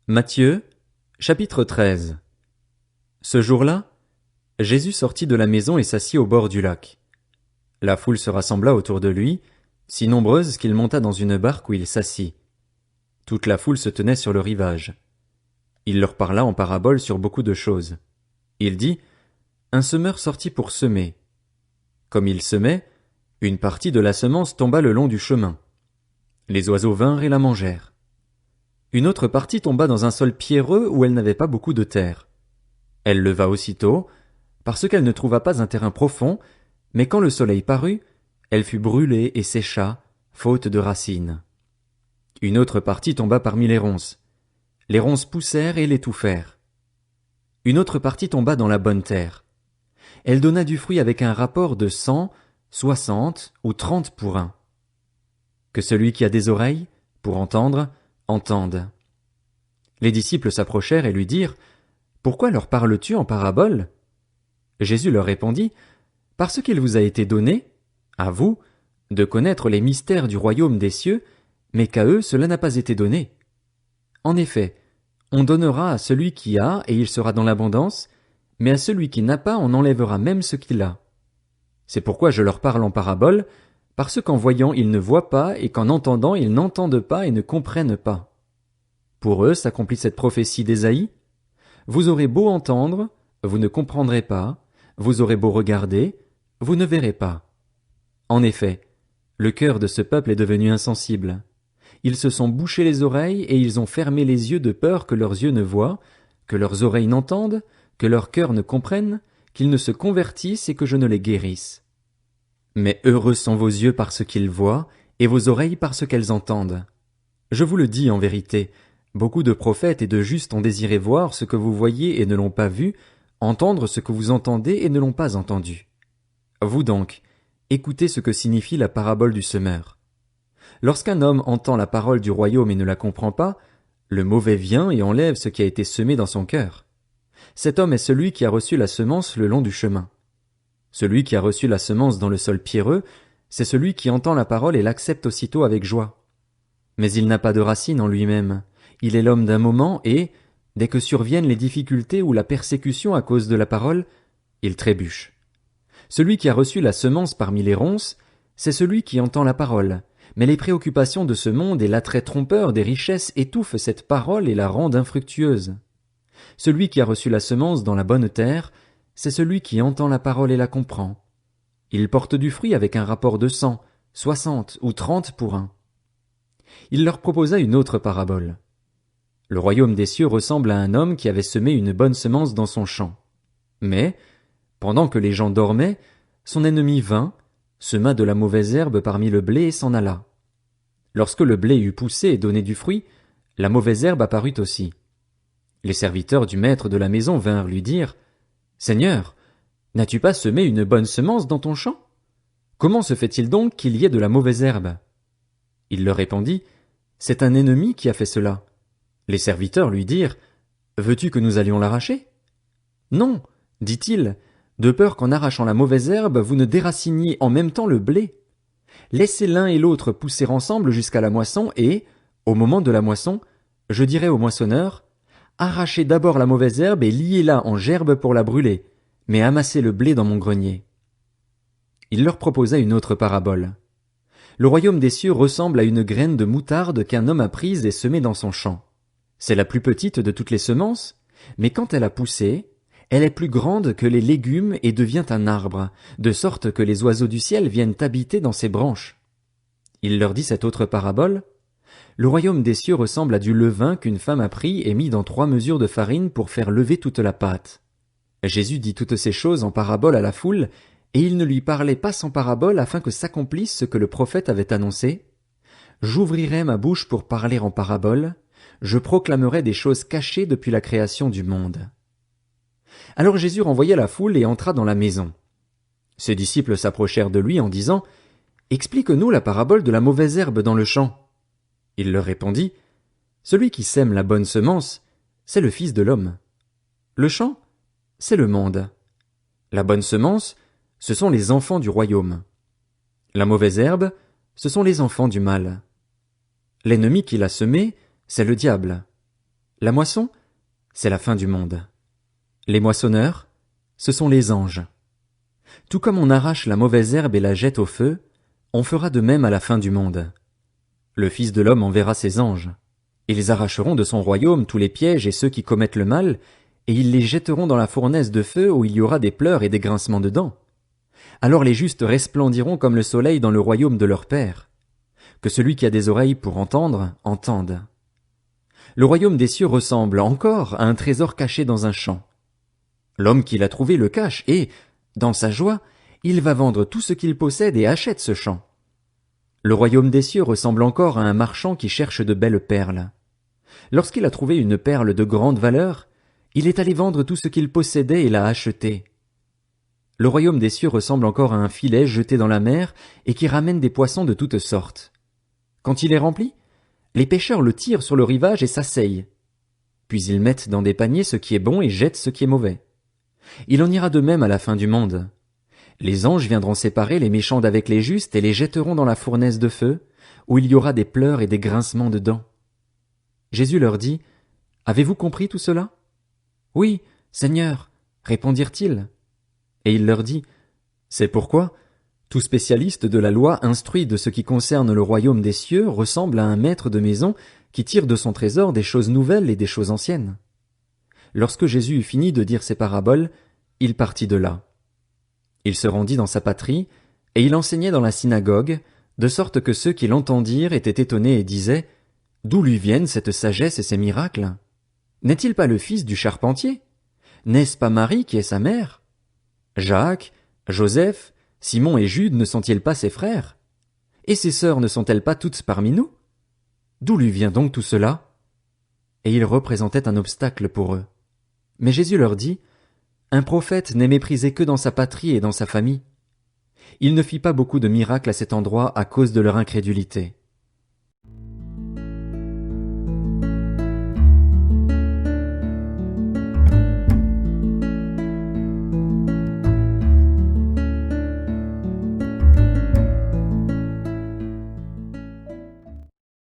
Matthieu, chapitre 13. Ce jour-là, Jésus sortit de la maison et s'assit au bord du lac. La foule se rassembla autour de lui, si nombreuse qu'il monta dans une barque où il s'assit. Toute la foule se tenait sur le rivage. Il leur parla en paraboles sur beaucoup de choses. Il dit, un semeur sortit pour semer. Comme il semait, une partie de la semence tomba le long du chemin. Les oiseaux vinrent et la mangèrent. Une autre partie tomba dans un sol pierreux où elle n'avait pas beaucoup de terre. Elle leva aussitôt, parce qu'elle ne trouva pas un terrain profond, mais quand le soleil parut, elle fut brûlée et sécha, faute de racines. Une autre partie tomba parmi les ronces. Les ronces poussèrent et l'étouffèrent. Une autre partie tomba dans la bonne terre. Elle donna du fruit avec un rapport de 100, 60 ou 30 pour un. Que celui qui a des oreilles, pour entendre, entende. Les disciples s'approchèrent et lui dirent, « Pourquoi leur parles-tu en paraboles ?» Jésus leur répondit, « Parce qu'il vous a été donné, à vous, de connaître les mystères du royaume des cieux, mais qu'à eux cela n'a pas été donné. En effet, on donnera à celui qui a, et il sera dans l'abondance, mais à celui qui n'a pas, on enlèvera même ce qu'il a. C'est pourquoi je leur parle en paraboles, parce qu'en voyant ils ne voient pas, et qu'en entendant ils n'entendent pas et ne comprennent pas. Pour eux s'accomplit cette prophétie d'Ésaïe. Vous aurez beau entendre, vous ne comprendrez pas, vous aurez beau regarder, vous ne verrez pas. En effet, le cœur de ce peuple est devenu insensible. Ils se sont bouchés les oreilles et ils ont fermé les yeux de peur que leurs yeux ne voient, que leurs oreilles n'entendent, que leur cœur ne comprenne, qu'ils ne se convertissent et que je ne les guérisse. Mais heureux sont vos yeux parce qu'ils voient, et vos oreilles parce qu'elles entendent. Je vous le dis en vérité, beaucoup de prophètes et de justes ont désiré voir ce que vous voyez et ne l'ont pas vu, entendre ce que vous entendez et ne l'ont pas entendu. Vous donc, écoutez ce que signifie la parabole du semeur. Lorsqu'un homme entend la parole du royaume et ne la comprend pas, le mauvais vient et enlève ce qui a été semé dans son cœur. Cet homme est celui qui a reçu la semence le long du chemin. Celui qui a reçu la semence dans le sol pierreux, c'est celui qui entend la parole et l'accepte aussitôt avec joie. Mais il n'a pas de racine en lui-même. Il est l'homme d'un moment et, dès que surviennent les difficultés ou la persécution à cause de la parole, il trébuche. Celui qui a reçu la semence parmi les ronces, c'est celui qui entend la parole, mais les préoccupations de ce monde et l'attrait trompeur des richesses étouffent cette parole et la rendent infructueuse. Celui qui a reçu la semence dans la bonne terre, c'est celui qui entend la parole et la comprend. Il porte du fruit avec un rapport de 100, 60 ou 30 pour un. Il leur proposa une autre parabole. Le royaume des cieux ressemble à un homme qui avait semé une bonne semence dans son champ. Mais, pendant que les gens dormaient, son ennemi vint, sema de la mauvaise herbe parmi le blé et s'en alla. Lorsque le blé eut poussé et donné du fruit, la mauvaise herbe apparut aussi. Les serviteurs du maître de la maison vinrent lui dire, « Seigneur, n'as-tu pas semé une bonne semence dans ton champ? Comment se fait-il donc qu'il y ait de la mauvaise herbe ?» Il leur répondit, « C'est un ennemi qui a fait cela. » Les serviteurs lui dirent, « Veux-tu que nous allions l'arracher? » Non, dit-il, de peur qu'en arrachant la mauvaise herbe, vous ne déraciniez en même temps le blé. Laissez l'un et l'autre pousser ensemble jusqu'à la moisson et, au moment de la moisson, je dirai au moissonneur, arrachez d'abord la mauvaise herbe et liez-la en gerbes pour la brûler, mais amassez le blé dans mon grenier. Il leur proposa une autre parabole. Le royaume des cieux ressemble à une graine de moutarde qu'un homme a prise et semée dans son champ. C'est la plus petite de toutes les semences, mais quand elle a poussé, elle est plus grande que les légumes et devient un arbre, de sorte que les oiseaux du ciel viennent habiter dans ses branches. Il leur dit cette autre parabole. Le royaume des cieux ressemble à du levain qu'une femme a pris et mis dans 3 mesures de farine pour faire lever toute la pâte. Jésus dit toutes ces choses en parabole à la foule, et il ne lui parlait pas sans parabole afin que s'accomplisse ce que le prophète avait annoncé. J'ouvrirai ma bouche pour parler en parabole, je proclamerai des choses cachées depuis la création du monde. Alors Jésus renvoya la foule et entra dans la maison. Ses disciples s'approchèrent de lui en disant, « Explique-nous la parabole de la mauvaise herbe dans le champ. » Il leur répondit, « Celui qui sème la bonne semence, c'est le Fils de l'homme. Le champ, c'est le monde. La bonne semence, ce sont les enfants du royaume. La mauvaise herbe, ce sont les enfants du mal. L'ennemi qui l'a semé, c'est le diable. La moisson, c'est la fin du monde. Les moissonneurs, ce sont les anges. Tout comme on arrache la mauvaise herbe et la jette au feu, on fera de même à la fin du monde. Le Fils de l'homme enverra ses anges. Ils arracheront de son royaume tous les pièges et ceux qui commettent le mal, et ils les jetteront dans la fournaise de feu où il y aura des pleurs et des grincements de dents. Alors les justes resplendiront comme le soleil dans le royaume de leur Père. Que celui qui a des oreilles pour entendre, entende. Le royaume des cieux ressemble encore à un trésor caché dans un champ. L'homme qui l'a trouvé le cache et, dans sa joie, il va vendre tout ce qu'il possède et achète ce champ. Le royaume des cieux ressemble encore à un marchand qui cherche de belles perles. Lorsqu'il a trouvé une perle de grande valeur, il est allé vendre tout ce qu'il possédait et l'a achetée. Le royaume des cieux ressemble encore à un filet jeté dans la mer et qui ramène des poissons de toutes sortes. Quand il est rempli, les pêcheurs le tirent sur le rivage et s'asseyent. Puis ils mettent dans des paniers ce qui est bon et jettent ce qui est mauvais. Il en ira de même à la fin du monde. Les anges viendront séparer les méchants d'avec les justes et les jetteront dans la fournaise de feu, où il y aura des pleurs et des grincements de dents. Jésus leur dit, « Avez-vous compris tout cela » ? « Oui, Seigneur, répondirent-ils. Et il leur dit, « C'est pourquoi tout spécialiste de la loi instruit de ce qui concerne le royaume des cieux ressemble à un maître de maison qui tire de son trésor des choses nouvelles et des choses anciennes. » Lorsque Jésus eut fini de dire ces paraboles, il partit de là. Il se rendit dans sa patrie, et il enseignait dans la synagogue, de sorte que ceux qui l'entendirent étaient étonnés et disaient, « D'où lui viennent cette sagesse et ces miracles? N'est-il pas le fils du charpentier? N'est-ce pas Marie qui est sa mère? Jacques, Joseph, Simon et Jude ne sont-ils pas ses frères? Et ses sœurs ne sont-elles pas toutes parmi nous? D'où lui vient donc tout cela? » Et il représentait un obstacle pour eux. Mais Jésus leur dit, « Un prophète n'est méprisé que dans sa patrie et dans sa famille. » Il ne fit pas beaucoup de miracles à cet endroit à cause de leur incrédulité.